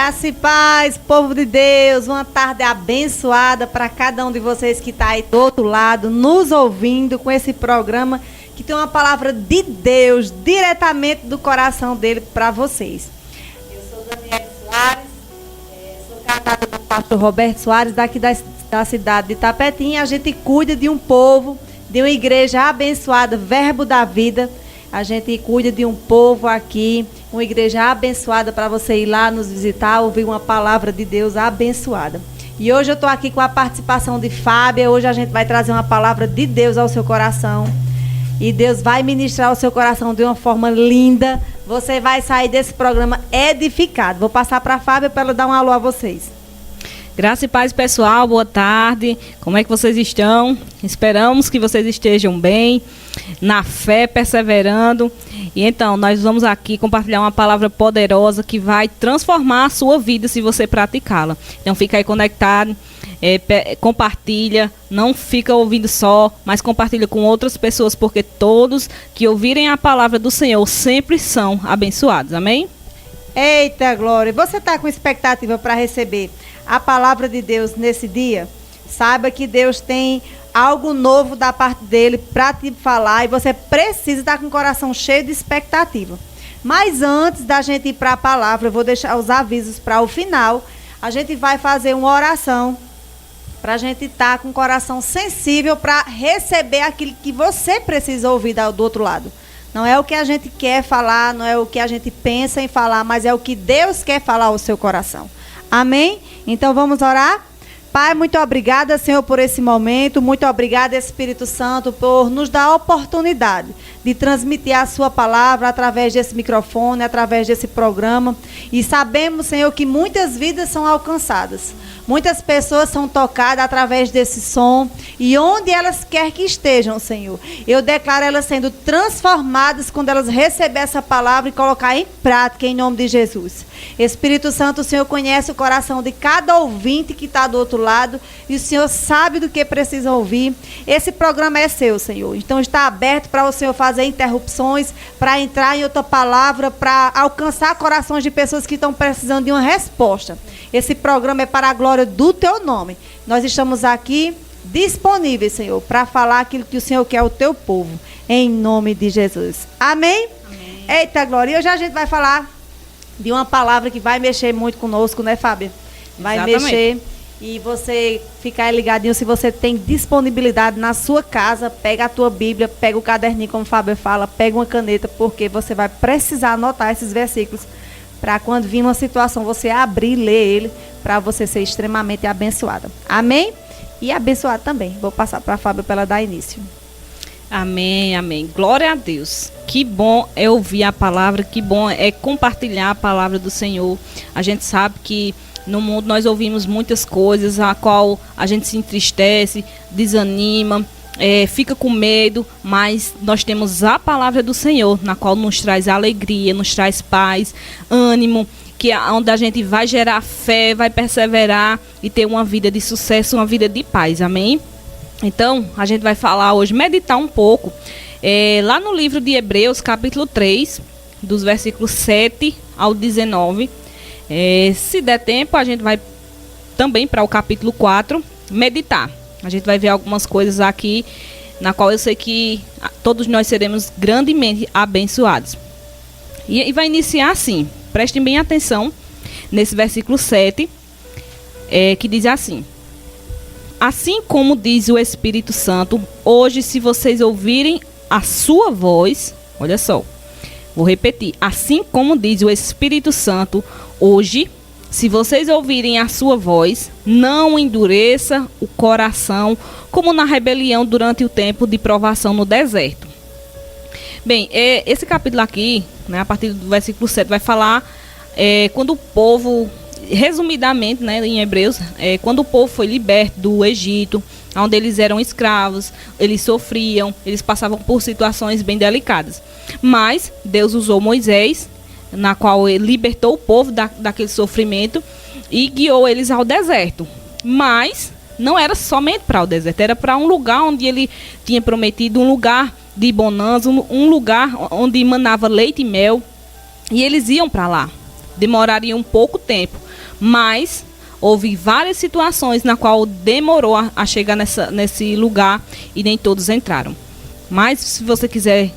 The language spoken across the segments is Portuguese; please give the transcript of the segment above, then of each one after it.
Graça e paz, povo de Deus, uma tarde abençoada para cada um de vocês que está aí do outro lado, nos ouvindo com esse programa que tem uma palavra de Deus diretamente do coração dele para vocês. Eu sou Daniela Soares, sou casada com o pastor Roberto Soares, daqui da cidade de Itapetinga. A gente cuida de um povo, de uma igreja abençoada, Verbo da Vida. A gente cuida de um povo aqui, uma igreja abençoada para você ir lá nos visitar, ouvir uma palavra de Deus abençoada. E hoje eu estou aqui com a participação de Fábia. Hoje a gente vai trazer uma palavra de Deus ao seu coração. E Deus vai ministrar o seu coração de uma forma linda. Você vai sair desse programa edificado. Vou passar para a Fábia para ela dar um alô a vocês. Graça e paz, pessoal, boa tarde. Como é que vocês estão? Esperamos que vocês estejam bem, na fé, perseverando. E então, nós vamos aqui compartilhar uma palavra poderosa que vai transformar a sua vida se você praticá-la. Então, fica aí conectado, compartilha, não fica ouvindo só, mas compartilha com outras pessoas, porque todos que ouvirem a palavra do Senhor sempre são abençoados. Amém? Eita, glória! Você está com expectativa para receber a palavra de Deus nesse dia? Saiba que Deus tem algo novo da parte dele para te falar e você precisa estar com o coração cheio de expectativa. Mas antes da gente ir para a palavra, eu vou deixar os avisos para o final. A gente vai fazer uma oração para a gente estar com o coração sensível para receber aquilo que você precisa ouvir do outro lado. Não é o que a gente quer falar, não é o que a gente pensa em falar, mas é o que Deus quer falar ao seu coração. Amém? Então vamos orar? Pai, muito obrigada, Senhor, por esse momento. Muito obrigada, Espírito Santo, por nos dar a oportunidade de transmitir a sua palavra através desse microfone, através desse programa. E sabemos, Senhor, que muitas vidas são alcançadas. Muitas pessoas são tocadas através desse som. E onde elas quer que estejam, Senhor, eu declaro elas sendo transformadas quando elas receberem essa palavra e colocar em prática, em nome de Jesus. Espírito Santo, o Senhor conhece o coração de cada ouvinte que está do outro lado. E o Senhor sabe do que precisa ouvir. Esse programa é seu, Senhor. Então está aberto para o Senhor fazer interrupções, para entrar em outra palavra, para alcançar corações de pessoas que estão precisando de uma resposta. Esse programa é para a glória do teu nome. Nós estamos aqui disponíveis, Senhor, para falar aquilo que o Senhor quer ao teu povo, em nome de Jesus. Amém? Amém. Eita, glória. E hoje a gente vai falar de uma palavra que vai mexer muito conosco, né, Fábia? Vai Exatamente. Mexer. E você ficar ligadinho, se você tem disponibilidade na sua casa, pega a tua Bíblia, pega o caderninho, como o Fábio fala, pega uma caneta, porque você vai precisar anotar esses versículos para quando vir uma situação, você abrir e ler ele, para você ser extremamente abençoada. Amém? E abençoado também. Vou passar para a Fábio para ela dar início. Amém, amém. Glória a Deus. Que bom é ouvir a palavra, que bom é compartilhar a palavra do Senhor. A gente sabe que no mundo nós ouvimos muitas coisas, a qual a gente se entristece, desanima, fica com medo, mas nós temos a palavra do Senhor, na qual nos traz alegria, nos traz paz, ânimo, que é onde a gente vai gerar fé, vai perseverar e ter uma vida de sucesso, uma vida de paz, amém? Então, a gente vai falar hoje, meditar um pouco, lá no livro de Hebreus, capítulo 3, dos versículos 7 ao 19, se der tempo, a gente vai também para o capítulo 4, meditar. A gente vai ver algumas coisas aqui, na qual eu sei que todos nós seremos grandemente abençoados. E vai iniciar assim, prestem bem atenção, nesse versículo 7, que diz assim: assim como diz o Espírito Santo, hoje se vocês ouvirem a sua voz, olha só, vou repetir, assim como diz o Espírito Santo, hoje, se vocês ouvirem a sua voz, não endureça o coração, como na rebelião durante o tempo de provação no deserto. Bem, esse capítulo aqui, né, a partir do versículo 7, vai falar quando o povo, resumidamente, né, em Hebreus, quando o povo foi liberto do Egito, onde eles eram escravos, eles sofriam, eles passavam por situações bem delicadas. Mas Deus usou Moisés, na qual ele libertou o povo daquele sofrimento e guiou eles ao deserto. Mas não era somente para o deserto, era para um lugar onde ele tinha prometido, um lugar de bonança, um lugar onde manava leite e mel. E eles iam para lá. Demorariam um pouco tempo, Mas houve várias situações na qual demorou a chegar nesse lugar e nem todos entraram. Mas se você quiser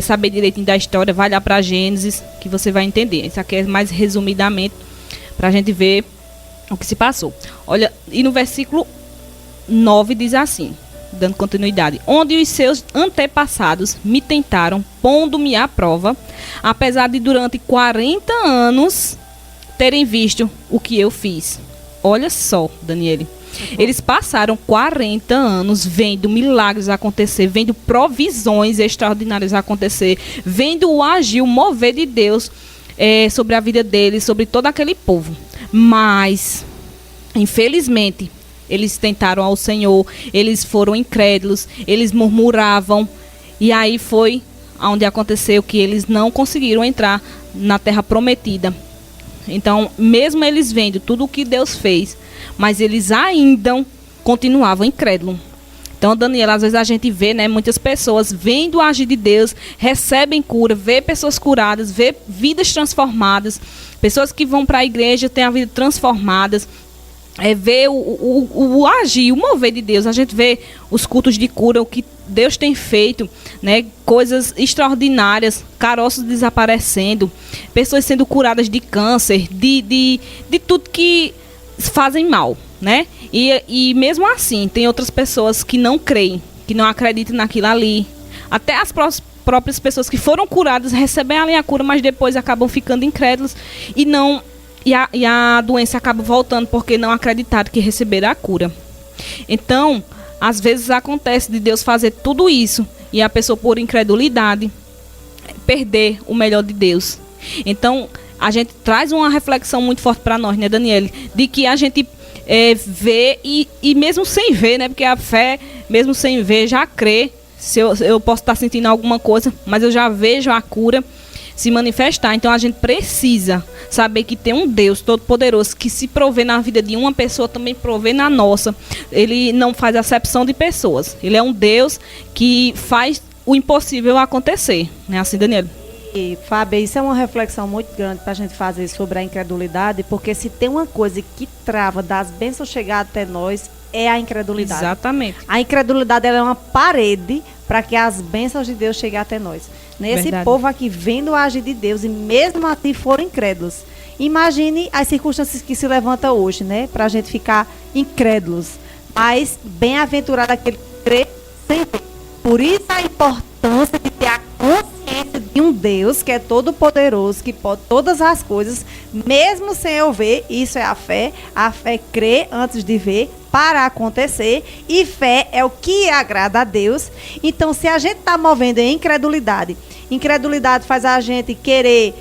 saber direitinho da história, vai lá para Gênesis que você vai entender. Isso aqui é mais resumidamente para a gente ver o que se passou. Olha, e no versículo 9 diz assim, dando continuidade: onde os seus antepassados me tentaram, pondo-me à prova, apesar de durante 40 anos terem visto o que eu fiz. Olha só, Daniele. Eles passaram 40 anos vendo milagres acontecer, vendo provisões extraordinárias acontecer, vendo o agir, o mover de Deus sobre a vida deles, sobre todo aquele povo. Mas, infelizmente, eles tentaram ao Senhor, eles foram incrédulos, eles murmuravam, e aí foi onde aconteceu que eles não conseguiram entrar na terra prometida. Então, mesmo eles vendo tudo o que Deus fez, mas eles ainda continuavam incrédulos. Então, Daniela, às vezes a gente vê, né, muitas pessoas vendo o agir de Deus, recebem cura, vê pessoas curadas, vê vidas transformadas, pessoas que vão para a igreja têm a vida transformadas, vê o agir, o mover de Deus. A gente vê os cultos de cura, o que Deus tem feito, né, coisas extraordinárias, caroços desaparecendo, pessoas sendo curadas de câncer, de tudo que fazem mal, né? E mesmo assim, tem outras pessoas que não creem, que não acreditam naquilo ali. Até as próprias pessoas que foram curadas recebem ali a cura, mas depois acabam ficando incrédulos e a doença acaba voltando porque não acreditaram que receberam a cura. Então, às vezes acontece de Deus fazer tudo isso e a pessoa, por incredulidade, perder o melhor de Deus. Então, a gente traz uma reflexão muito forte para nós, né, Daniele? De que a gente vê e mesmo sem ver, né? Porque a fé, mesmo sem ver, já crê. Se eu posso estar sentindo alguma coisa, mas eu já vejo a cura se manifestar. Então, a gente precisa saber que tem um Deus Todo-Poderoso que se provê na vida de uma pessoa, também provê na nossa. Ele não faz acepção de pessoas. Ele é um Deus que faz o impossível acontecer. Não é assim, Daniela? E, Fábio, isso é uma reflexão muito grande para a gente fazer sobre a incredulidade, porque se tem uma coisa que trava das bênçãos chegar até nós, é a incredulidade. Exatamente. A incredulidade, ela é uma parede para que as bênçãos de Deus cheguem até nós. Esse povo aqui vendo o agir de Deus e mesmo assim foram incrédulos. Imagine as circunstâncias que se levantam hoje, né? Para a gente ficar incrédulos. Mas bem-aventurado aquele que crê sem ver. Por isso a importância de ter a consciência de um Deus que é todo poderoso, que pode todas as coisas, mesmo sem eu ver. Isso é a fé. A fé crê antes de ver para acontecer, e fé é o que agrada a Deus. Então, se a gente está movendo em incredulidade faz a gente querer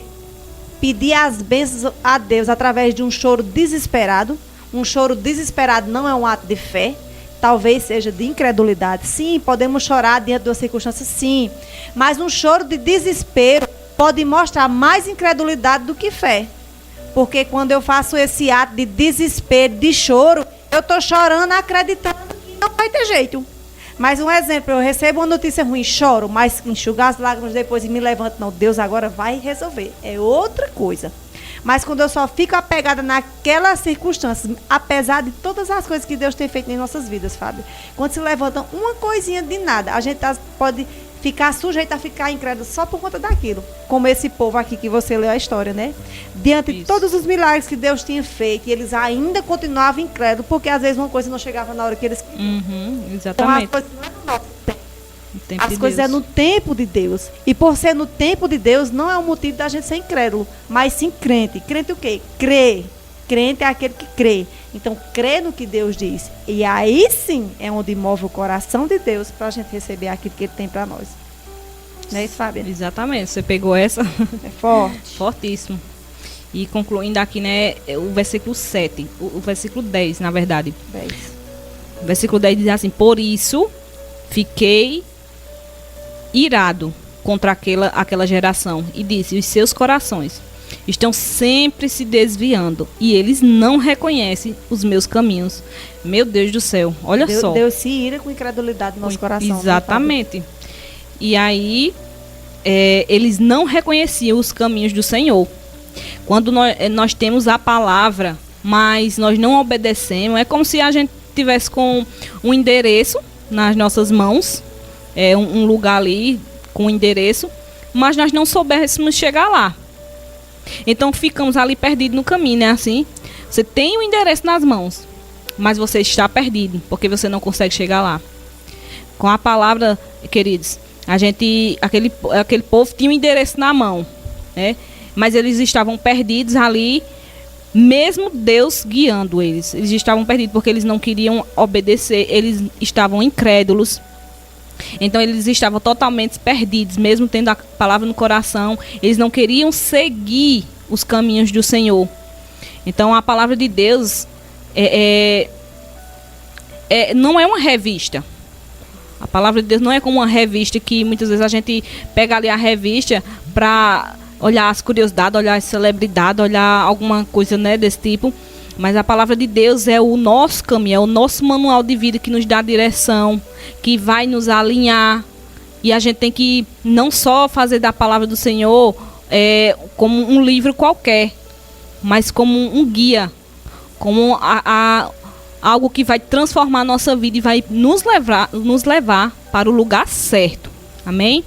pedir as bênçãos a Deus através de um choro desesperado. Um choro desesperado não é um ato de fé, talvez seja de incredulidade. Sim, podemos chorar diante de uma circunstância, sim, mas um choro de desespero pode mostrar mais incredulidade do que fé, porque quando eu faço esse ato de desespero, de choro, eu estou chorando, acreditando que não vai ter jeito. Mas um exemplo, eu recebo uma notícia ruim, choro, mas enxugo as lágrimas depois e me levanto. Não, Deus agora vai resolver. É outra coisa. Mas quando eu só fico apegada naquela circunstância, apesar de todas as coisas que Deus tem feito em nossas vidas, Fábio, quando se levanta uma coisinha de nada, a gente pode ficar sujeito a ficar incrédulo só por conta daquilo. Como esse povo aqui que você leu a história, né? Diante de todos os milagres que Deus tinha feito, e eles ainda continuavam incrédulos, porque às vezes uma coisa não chegava na hora que eles queriam. Exatamente. Então, as coisas não é no nosso tempo. As coisas é no tempo de Deus. E por ser no tempo de Deus, não é um motivo da gente ser incrédulo, mas sim crente. Crente o quê? Crê. Crente é aquele que crê. Então, crê no que Deus diz. E aí sim é onde move o coração de Deus para a gente receber aquilo que Ele tem para nós. Não é isso, Fábio? Exatamente. Você pegou essa? É forte. Fortíssimo. E concluindo aqui, né, o versículo 7. O versículo 10, na verdade. 10. O versículo 10 diz assim: por isso fiquei irado contra aquela geração e disse: os seus corações estão sempre se desviando e eles não reconhecem os meus caminhos. Meu Deus do céu, olha só. Deus se ira com incredulidade no nosso coração. Exatamente. E aí, eles não reconheciam os caminhos do Senhor. Quando nós temos a palavra mas nós não obedecemos. É como se a gente tivesse com um endereço nas nossas mãos, um lugar ali com um endereço, mas nós não soubéssemos chegar lá. Então ficamos ali perdidos no caminho, né? Assim, você tem o endereço nas mãos, mas você está perdido, porque você não consegue chegar lá. Com a palavra, queridos, aquele povo tinha o endereço na mão, né? Mas eles estavam perdidos ali, mesmo Deus guiando eles. Eles estavam perdidos porque eles não queriam obedecer, eles estavam incrédulos. Então eles estavam totalmente perdidos, mesmo tendo a palavra no coração. Eles não queriam seguir os caminhos do Senhor. Então a palavra de Deus não é uma revista. A palavra de Deus não é como uma revista que muitas vezes a gente pega ali a revista para olhar as curiosidades, olhar as celebridades, olhar alguma coisa, né, desse tipo. Mas a palavra de Deus é o nosso caminho, é o nosso manual de vida que nos dá direção, que vai nos alinhar. E a gente tem que não só fazer da palavra do Senhor como um livro qualquer, mas como um guia, como algo que vai transformar a nossa vida e vai nos levar para o lugar certo. Amém?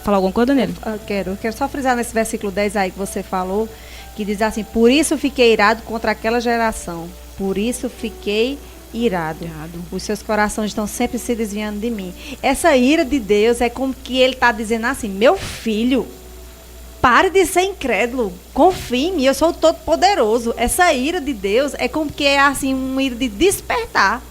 Falar alguma coisa, Daniela? Eu quero só frisar nesse versículo 10 aí que você falou, que diz assim: por isso fiquei irado contra aquela geração, por isso fiquei irado. Os seus corações estão sempre se desviando de mim. Essa ira de Deus é como que ele está dizendo assim: meu filho, pare de ser incrédulo, confie em mim, eu sou o Todo-Poderoso. Essa ira de Deus é como que é assim, uma ira de despertar.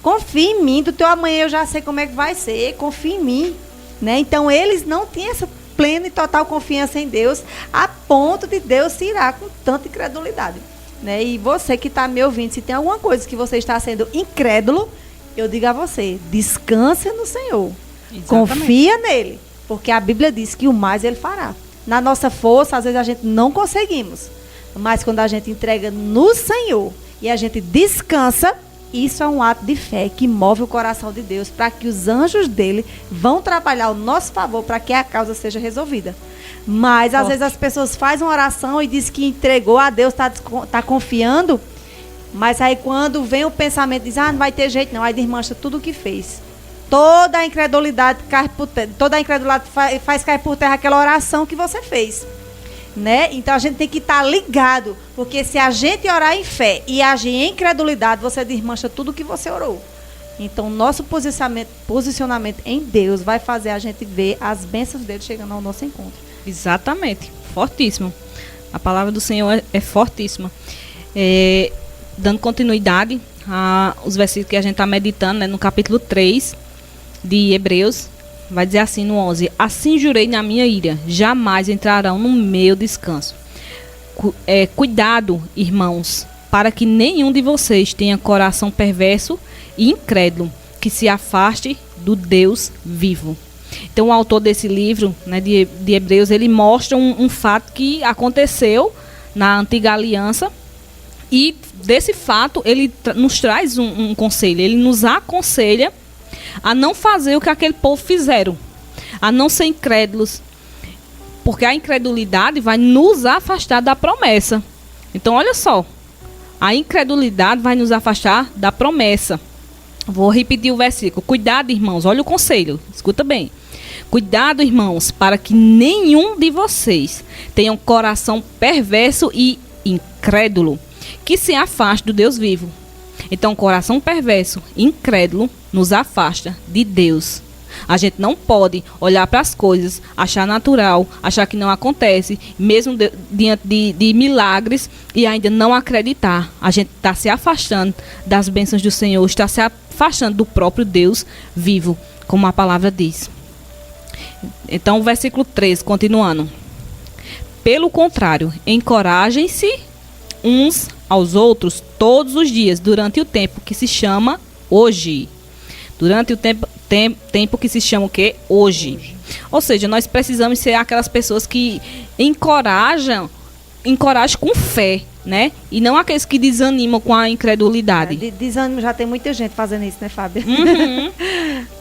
Confie em mim, do teu amanhã eu já sei como é que vai ser, confie em mim, né? Então eles não tinham essa plena e total confiança em Deus, a ponto de Deus se irar com tanta incredulidade, né? E você que está me ouvindo, se tem alguma coisa que você está sendo incrédulo, eu digo a você: descanse no Senhor. Exatamente. Confia nele, porque a Bíblia diz que o mais ele fará. Na nossa força, às vezes a gente não conseguimos, mas quando a gente entrega no Senhor e a gente descansa, isso é um ato de fé que move o coração de Deus, para que os anjos dele vão trabalhar ao nosso favor para que a causa seja resolvida. Mas às vezes as pessoas fazem uma oração e dizem que entregou a Deus, está confiando, mas aí quando vem o pensamento, diz: não vai ter jeito não, aí desmancha tudo o que fez. Toda a incredulidade cai por terra, faz cair por terra aquela oração que você fez, né? Então a gente tem que estar ligado, porque se a gente orar em fé e agir em incredulidade, você desmancha tudo que você orou. Então nosso posicionamento em Deus vai fazer a gente ver as bênçãos dele chegando ao nosso encontro. Exatamente, fortíssimo. A palavra do Senhor é fortíssima. Dando continuidade aos versículos que a gente está meditando, né, no capítulo 3 de Hebreus, vai dizer assim no 11: assim jurei na minha ira, jamais entrarão no meu descanso. Cuidado, irmãos, para que nenhum de vocês tenha coração perverso e incrédulo, que se afaste do Deus vivo. Então o autor desse livro, né, de Hebreus, ele mostra um fato que aconteceu na antiga aliança, e desse fato ele nos traz um conselho, ele nos aconselha a não fazer o que aquele povo fizeram, a não ser incrédulos, porque a incredulidade vai nos afastar da promessa. Então olha só, a incredulidade vai nos afastar da promessa. Vou repetir o versículo: cuidado, irmãos, olha o conselho, escuta bem. Cuidado, irmãos, para que nenhum de vocês tenha um coração perverso e incrédulo, que se afaste do Deus vivo. Então, coração perverso, incrédulo, nos afasta de Deus. A gente não pode olhar para as coisas, achar natural, achar que não acontece, mesmo diante de milagres, e ainda não acreditar. A gente está se afastando das bênçãos do Senhor, está se afastando do próprio Deus vivo, como a palavra diz. Então, o versículo 13, continuando: pelo contrário, encorajem-se uns aos outros todos os dias, durante o tempo que se chama hoje. Durante o tempo que se chama o quê? Hoje. Ou seja, nós precisamos ser aquelas pessoas que encorajam com fé, né? E não aqueles que desanimam com a incredulidade. Desânimo já tem muita gente fazendo isso, né, Fábio? Uhum.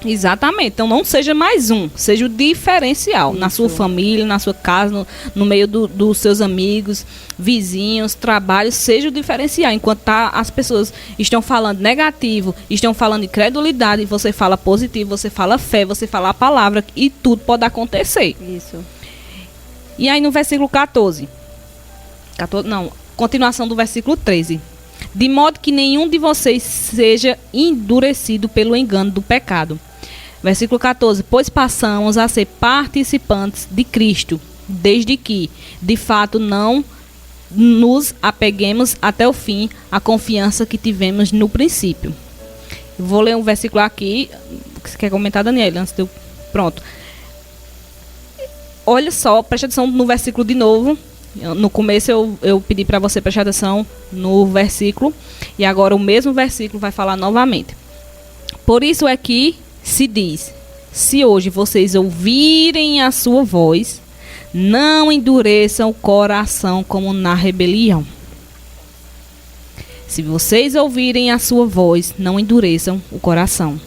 Exatamente. Então não seja mais um, seja o diferencial. Isso. Na sua família, na sua casa, no meio dos seus amigos, vizinhos, trabalho, seja o diferencial. Enquanto as pessoas estão falando negativo, estão falando incredulidade, você fala positivo, você fala fé, você fala a palavra e tudo pode acontecer. Isso. E aí no versículo 14, continuação do versículo 13. De modo que nenhum de vocês seja endurecido pelo engano do pecado. Versículo 14. Pois passamos a ser participantes de Cristo, desde que, de fato, não nos apeguemos até o fim à confiança que tivemos no princípio. Vou ler um versículo aqui. Você quer comentar, Daniela? Antes de eu... Pronto. Olha só, preste atenção no versículo de novo. No começo eu pedi para você prestar atenção no versículo. E agora o mesmo versículo vai falar novamente. Por isso é que se diz: se hoje vocês ouvirem a sua voz, não endureçam o coração como na rebelião. Se vocês ouvirem a sua voz, não endureçam o coração.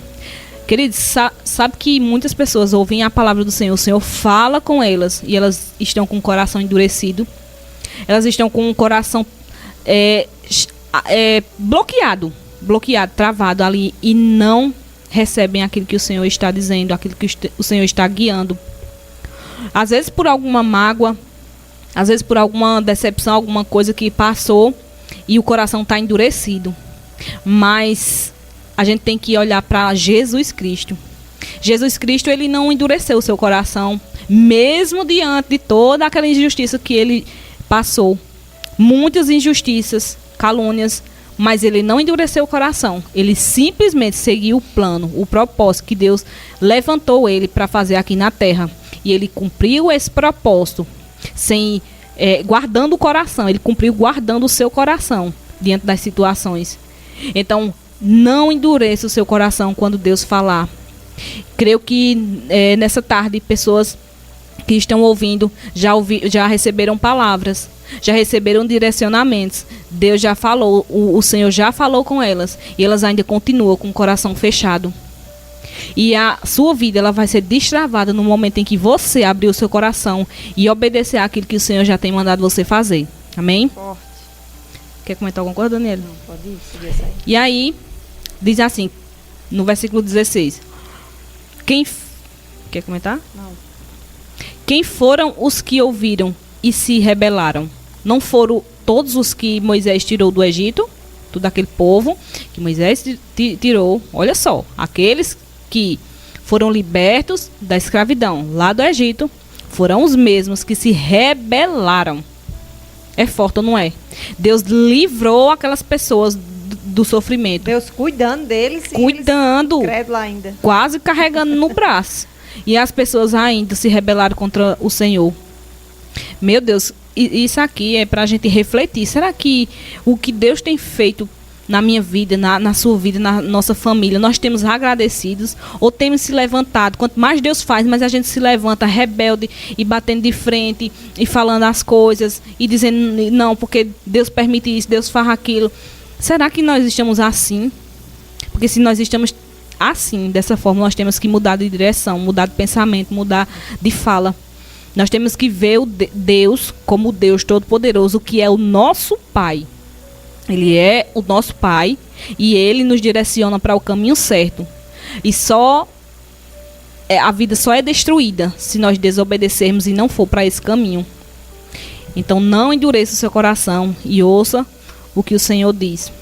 Queridos, sabe que muitas pessoas ouvem a palavra do Senhor, o Senhor fala com elas e elas estão com o coração endurecido, elas estão com o coração bloqueado, travado ali e não recebem aquilo que o Senhor está dizendo, aquilo que o Senhor está guiando. Às vezes por alguma mágoa, às vezes por alguma decepção, alguma coisa que passou e o coração está endurecido. Mas a gente tem que olhar para Jesus Cristo. Jesus Cristo, ele não endureceu o seu coração, mesmo diante de toda aquela injustiça que ele passou. Muitas injustiças, calúnias, mas ele não endureceu o coração. Ele simplesmente seguiu o plano, o propósito que Deus levantou ele para fazer aqui na terra. E ele cumpriu esse propósito, guardando o coração. Ele cumpriu guardando o seu coração diante das situações. Então, não endureça o seu coração quando Deus falar. Creio que nessa tarde pessoas que estão ouvindo já receberam palavras, já receberam direcionamentos. Deus já falou, o Senhor já falou com elas e elas ainda continuam com o coração fechado. E a sua vida ela vai ser destravada no momento em que você abrir o seu coração e obedecer àquilo que o Senhor já tem mandado você fazer. Amém? Forte. Quer comentar alguma coisa, Daniela? Não, pode ir, seguir essa aí. E aí, diz assim, no versículo 16. Quer comentar? Não. Quem foram os que ouviram e se rebelaram? Não foram todos os que Moisés tirou do Egito? Todo aquele povo que Moisés tirou. Olha só, aqueles que foram libertos da escravidão lá do Egito foram os mesmos que se rebelaram. É forte ou não é? Deus livrou aquelas pessoas do sofrimento. Deus cuidando deles. Cuidando. Credo lá ainda. Quase carregando no braço. E as pessoas ainda se rebelaram contra o Senhor. Meu Deus, isso aqui é pra gente refletir. Será que o que Deus tem feito na minha vida, na sua vida, na nossa família, nós temos agradecidos ou temos se levantado? Quanto mais Deus faz, mais a gente se levanta rebelde e batendo de frente e falando as coisas e dizendo não, porque Deus permite isso, Deus faz aquilo. Será que nós estamos assim? Porque se nós estamos assim, dessa forma, nós temos que mudar de direção, mudar de pensamento, mudar de fala. Nós temos que ver Deus como Deus Todo-Poderoso, que é o nosso Pai. Ele é o nosso Pai e Ele nos direciona para o caminho certo. E a vida só é destruída se nós desobedecermos e não for para esse caminho. Então não endureça o seu coração e ouça o que o Senhor diz.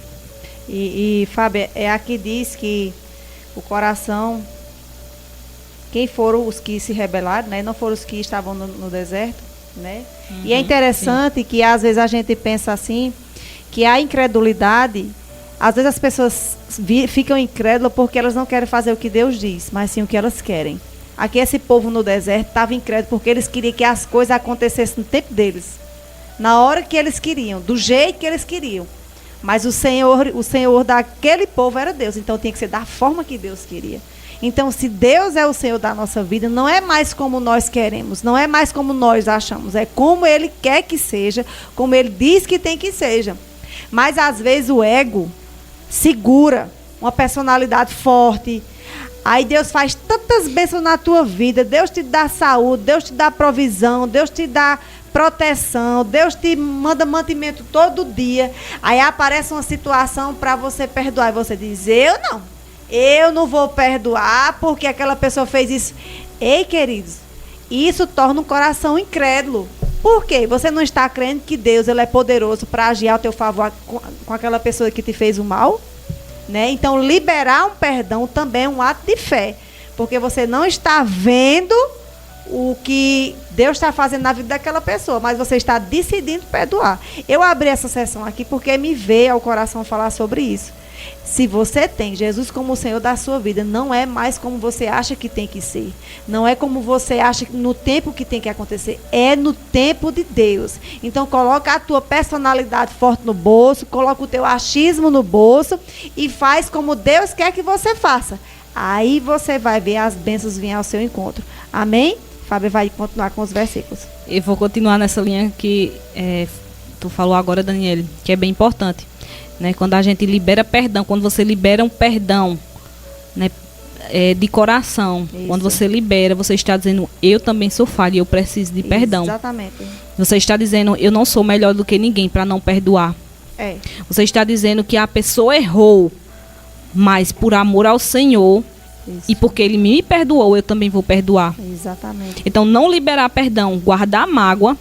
E Fábio, aqui diz que o coração, quem foram os que se rebelaram, né? Não foram os que estavam no deserto, né? E é interessante que às vezes a gente pensa assim, que a incredulidade, às vezes as pessoas ficam incrédulas porque elas não querem fazer o que Deus diz, mas sim o que elas querem. Aqui esse povo no deserto estava incrédulo porque eles queriam que as coisas acontecessem no tempo deles, na hora que eles queriam, do jeito que eles queriam. Mas o Senhor daquele povo era Deus, então tinha que ser da forma que Deus queria. Então, se Deus é o Senhor da nossa vida, não é mais como nós queremos, não é mais como nós achamos, é como Ele quer que seja, como Ele diz que tem que seja. Mas, às vezes, o ego segura uma personalidade forte. Aí Deus faz tantas bênçãos na tua vida, Deus te dá saúde, Deus te dá provisão, Deus te dá proteção, Deus te manda mantimento todo dia. Aí aparece uma situação para você perdoar e você diz, eu não vou perdoar porque aquela pessoa fez isso. Ei, queridos, isso torna um coração incrédulo. Por quê? Você não está crendo que Deus ele é poderoso para agir ao teu favor com aquela pessoa que te fez o mal? Né? Então, liberar um perdão também é um ato de fé, porque você não está vendo o que Deus está fazendo na vida daquela pessoa, mas você está decidindo perdoar. Eu abri essa sessão aqui porque me veio ao coração falar sobre isso. Se você tem Jesus como o Senhor da sua vida, não é mais como você acha que tem que ser. Não é como você acha no tempo que tem que acontecer. É no tempo de Deus. Então, coloca a tua personalidade forte no bolso, coloca o teu achismo no bolso e faz como Deus quer que você faça. Aí você vai ver as bênçãos vir ao seu encontro. Amém? Fábio vai continuar com os versículos. Eu vou continuar nessa linha que tu falou agora, Daniele, que é bem importante. Né? Quando a gente libera perdão, quando você libera um perdão, né, de coração, isso. Quando você libera, você está dizendo, eu também sou falha e eu preciso de perdão. Exatamente. Você está dizendo, eu não sou melhor do que ninguém para não perdoar. Você está dizendo que a pessoa errou, mas por amor ao Senhor, isso. E porque Ele me perdoou, eu também vou perdoar. Exatamente. Então, não liberar perdão, guardar mágoa,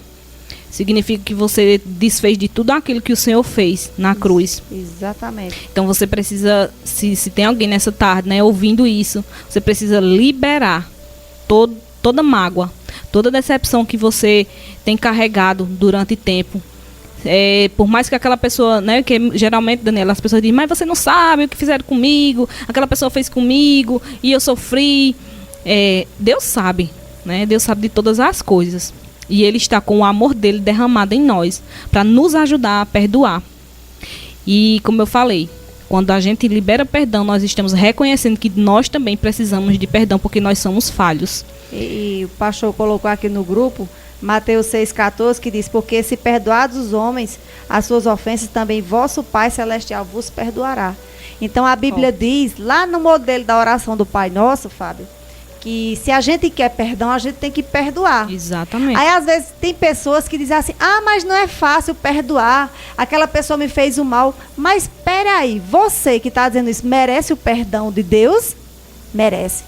significa que você desfez de tudo aquilo que o Senhor fez na cruz. Exatamente. Então você precisa, se tem alguém nessa tarde, né, ouvindo isso, você precisa liberar toda mágoa, toda decepção que você tem carregado durante tempo. Por mais que aquela pessoa, né, que geralmente, Daniela, as pessoas dizem, mas você não sabe o que fizeram comigo, aquela pessoa fez comigo e eu sofri. Deus sabe, né? Deus sabe de todas as coisas. E Ele está com o amor dele derramado em nós, para nos ajudar a perdoar. E como eu falei, quando a gente libera perdão, nós estamos reconhecendo que nós também precisamos de perdão, porque nós somos falhos. E o pastor colocou aqui no grupo, Mateus 6,14, que diz, porque se perdoados os homens as suas ofensas, também vosso Pai Celestial vos perdoará. Então a Bíblia diz, lá no modelo da oração do Pai Nosso, Fábio, que se a gente quer perdão, a gente tem que perdoar. Exatamente. Aí, às vezes, tem pessoas que dizem assim, mas não é fácil perdoar, aquela pessoa me fez o mal. Mas, peraí, você que está dizendo isso, merece o perdão de Deus? Merece.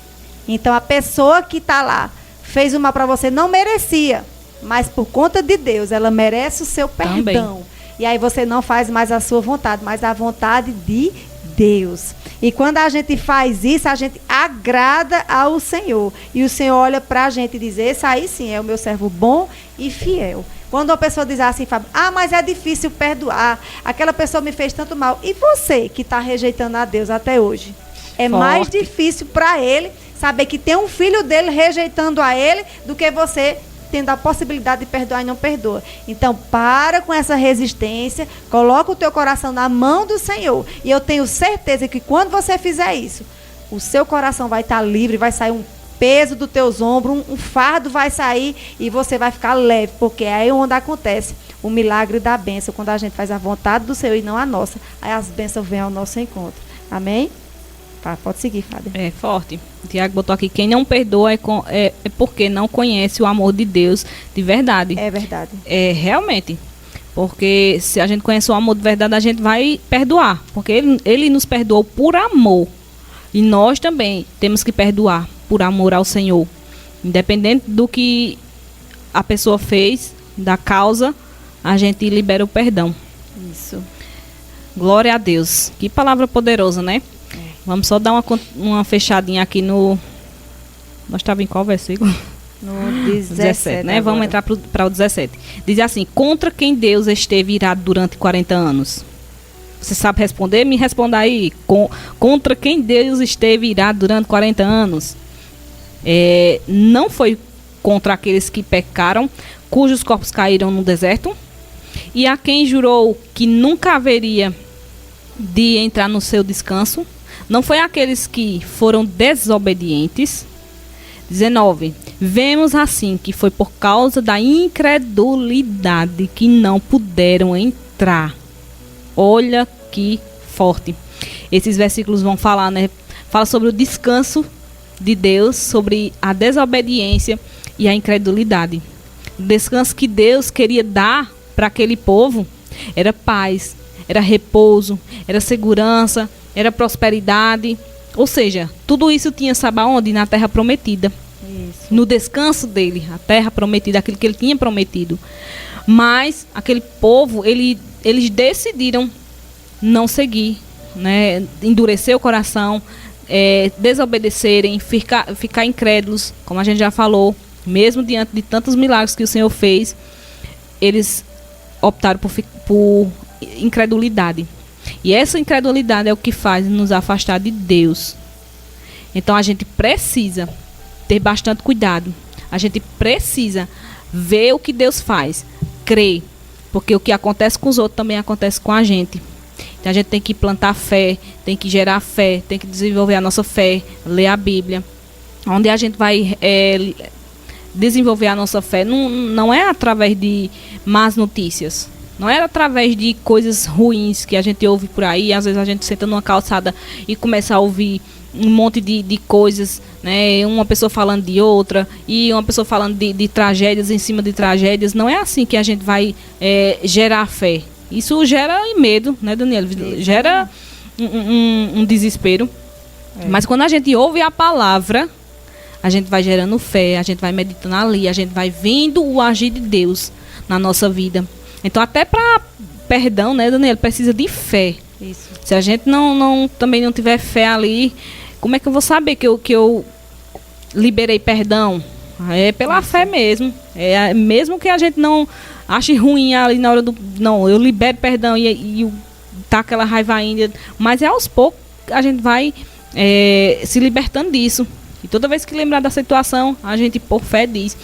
Então, a pessoa que está lá, fez o mal para você, não merecia, mas por conta de Deus, ela merece o seu perdão. Também. E aí você não faz mais a sua vontade, mas a vontade de Deus. E quando a gente faz isso, a gente agrada ao Senhor. E o Senhor olha para a gente e diz, esse aí sim é o meu servo bom e fiel. Quando uma pessoa diz assim, Fábio, mas é difícil perdoar, aquela pessoa me fez tanto mal. E você que está rejeitando a Deus até hoje? É forte. Mais difícil para ele saber que tem um filho dele rejeitando a ele do que você tendo a possibilidade de perdoar e não perdoa. Então, para com essa resistência, coloca o teu coração na mão do Senhor. E eu tenho certeza que quando você fizer isso, o seu coração vai estar livre, vai sair um peso dos teus ombros, um fardo vai sair e você vai ficar leve, porque é aí onde acontece o milagre da bênção, quando a gente faz a vontade do Senhor e não a nossa. Aí as bênçãos vêm ao nosso encontro. Amém? Pode seguir, Fábio. É forte. O Tiago botou aqui, quem não perdoa é porque não conhece o amor de Deus de verdade. É verdade. Realmente. Porque se a gente conhece o amor de verdade, a gente vai perdoar. Porque ele nos perdoou por amor. E nós também temos que perdoar por amor ao Senhor. Independente do que a pessoa fez, da causa, a gente libera o perdão. Isso. Glória a Deus. Que palavra poderosa, né? Vamos só dar uma fechadinha aqui no... Nós estávamos em qual versículo? No 17, né? Vamos entrar para o 17. Diz assim, contra quem Deus esteve irado durante 40 anos? Você sabe responder? Me responda aí. Contra quem Deus esteve irado durante 40 anos? Não foi contra aqueles que pecaram, cujos corpos caíram no deserto? E a quem jurou que nunca haveria de entrar no seu descanso? não foi aqueles que foram desobedientes. 19. Vemos assim que foi por causa da incredulidade que não puderam entrar. Olha que forte. Esses versículos vão falar, né? Fala sobre o descanso de Deus, sobre a desobediência e a incredulidade. O descanso que Deus queria dar para aquele povo era paz, era repouso, era segurança, era prosperidade. Ou seja, tudo isso tinha, sabe aonde? Na terra prometida. Isso. No descanso dele, a terra prometida, aquilo que ele tinha prometido. Mas aquele povo, eles decidiram não seguir, né? Endurecer o coração, desobedecerem, ficar incrédulos, como a gente já falou. Mesmo diante de tantos milagres que o Senhor fez, eles optaram por incredulidade. E essa incredulidade é o que faz nos afastar de Deus. Então a gente precisa ter bastante cuidado. A gente precisa ver o que Deus faz, crer, porque o que acontece com os outros também acontece com a gente. Então a gente tem que plantar fé, tem que gerar fé, tem que desenvolver a nossa fé, ler a Bíblia. Onde a gente vai desenvolver a nossa fé não é através de más notícias. Não é através de coisas ruins que a gente ouve por aí. Às vezes a gente senta numa calçada e começa a ouvir um monte de coisas, né? Uma pessoa falando de outra e uma pessoa falando de tragédias em cima de tragédias. Não é assim que a gente vai gerar fé. Isso gera medo, né, Daniela? Gera um desespero. Mas quando a gente ouve a palavra, a gente vai gerando fé, a gente vai meditando ali, a gente vai vendo o agir de Deus na nossa vida. Então, até para perdão, né, Daniela, precisa de fé. Isso. Se a gente também não tiver fé ali, como é que eu vou saber que eu liberei perdão? É pela fé mesmo. Mesmo que a gente não ache ruim ali na hora do... Não, eu libero perdão e tá aquela raiva ainda. Mas aos poucos a gente vai se libertando disso. E toda vez que lembrar da situação, a gente, por fé, diz: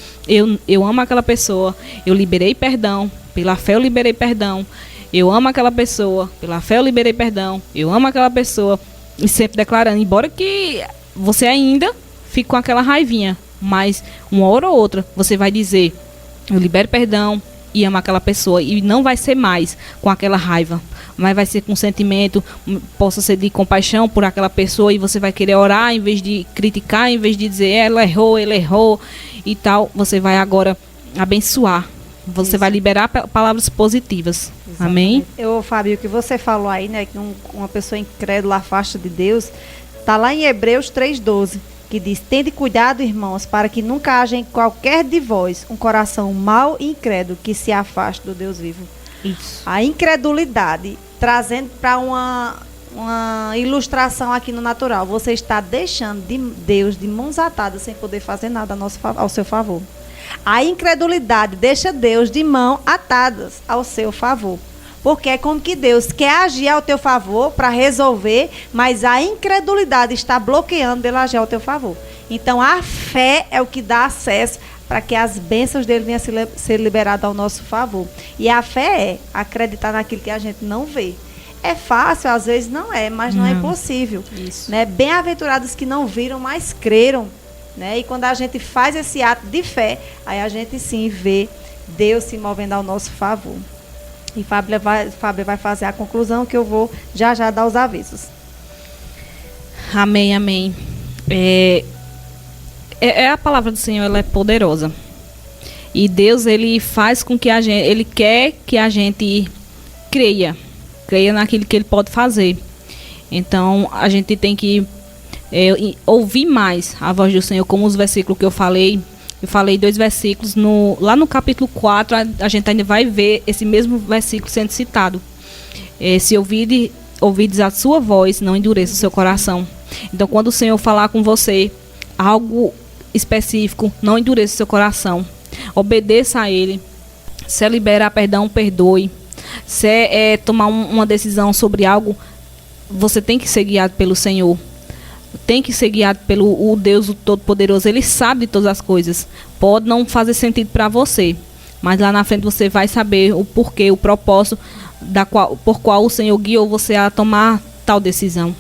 eu amo aquela pessoa, eu liberei perdão, pela fé eu liberei perdão, eu amo aquela pessoa, pela fé eu liberei perdão, eu amo aquela pessoa. E sempre declarando, embora que você ainda fique com aquela raivinha, mas uma hora ou outra você vai dizer: eu libero perdão e amo aquela pessoa. E não vai ser mais com aquela raiva, mas vai ser com sentimento, possa ser de compaixão por aquela pessoa, e você vai querer orar em vez de criticar, em vez de dizer ela errou, ele errou e tal. Você vai agora abençoar, você vai liberar palavras positivas. Exatamente. Amém? Fábio, o que você falou aí, né, que uma pessoa incrédula afasta de Deus, está lá em Hebreus 3,12, que diz: tende cuidado, irmãos, para que nunca haja em qualquer de vós um coração mau e incrédulo que se afaste do Deus vivo. Isso. A incredulidade, trazendo para uma ilustração aqui no natural, você está deixando Deus de mãos atadas, sem poder fazer nada ao seu favor. A incredulidade deixa Deus de mãos atadas ao seu favor. Porque é como que Deus quer agir ao teu favor para resolver, mas a incredulidade está bloqueando dele agir ao teu favor. Então a fé é o que dá acesso para que as bênçãos dele venham a ser liberadas ao nosso favor. E a fé é acreditar naquilo que a gente não vê. É fácil, às vezes não é, mas não é impossível. Isso. Né? Bem-aventurados que não viram, mas creram. Né? E quando a gente faz esse ato de fé, aí a gente sim vê Deus se movendo ao nosso favor. E Fábio vai fazer a conclusão, que eu vou já dar os avisos. Amém, amém. A palavra do Senhor, ela é poderosa. E Deus, ele faz com que ele quer que a gente creia naquilo que ele pode fazer. Então, a gente tem que ouvir mais a voz do Senhor, como os versículos que eu falei. Eu falei 2 versículos, lá no capítulo 4, a gente ainda vai ver esse mesmo versículo sendo citado. Se ouvides a sua voz, não endureça o seu coração. Então, quando o Senhor falar com você algo específico, não endureça o seu coração. Obedeça a Ele. Se é liberar perdão, perdoe. Se é tomar uma decisão sobre algo, você tem que ser guiado pelo Senhor. Tem que ser guiado pelo Deus o Todo-Poderoso. Ele sabe de todas as coisas. Pode não fazer sentido para você, mas lá na frente você vai saber o porquê, o propósito por qual o Senhor guiou você a tomar tal decisão.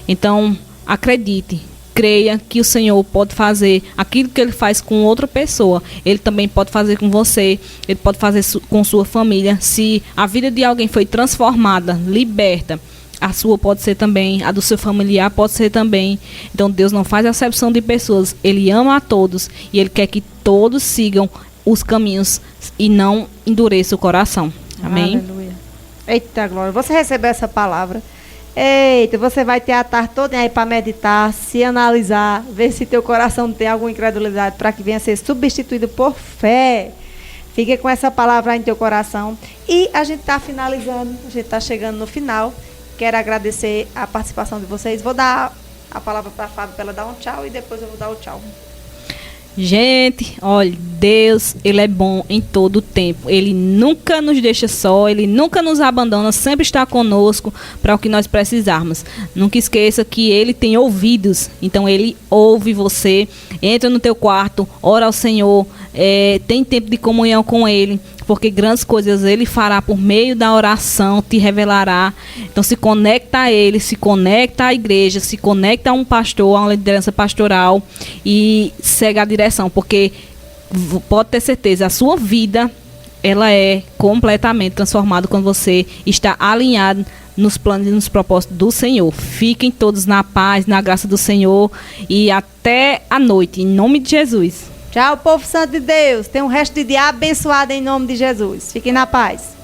Então, acredite, creia que o Senhor pode fazer aquilo que Ele faz com outra pessoa. Ele também pode fazer com você, Ele pode fazer com sua família. Se a vida de alguém foi transformada, liberta, a sua pode ser também, a do seu familiar pode ser também. Então Deus não faz acepção de pessoas, Ele ama a todos e Ele quer que todos sigam os caminhos e não endureça o coração. Amém? Aleluia. Eita glória, você recebeu essa palavra? Eita, você vai ter a tarde toda aí para meditar, se analisar, ver se teu coração tem alguma incredulidade para que venha a ser substituído por fé. Fique com essa palavra aí em teu coração. E a gente está finalizando, a gente está chegando no final. Quero agradecer a participação de vocês. Vou dar a palavra para a Fábio para ela dar um tchau e depois eu vou dar o tchau. Gente, olha, Deus, Ele é bom em todo o tempo. Ele nunca nos deixa só, Ele nunca nos abandona, sempre está conosco para o que nós precisarmos. Nunca esqueça que Ele tem ouvidos, então Ele ouve você. Entra no teu quarto, ora ao Senhor, tem tempo de comunhão com Ele, porque grandes coisas Ele fará por meio da oração, te revelará. Então se conecta a Ele, se conecta à igreja, se conecta a um pastor, a uma liderança pastoral e segue a direção, porque pode ter certeza, a sua vida ela é completamente transformada quando você está alinhado nos planos e nos propósitos do Senhor. Fiquem todos na paz, na graça do Senhor e até a noite, em nome de Jesus. Tchau, povo santo de Deus. Tenha um resto de dia abençoado em nome de Jesus. Fiquem na paz.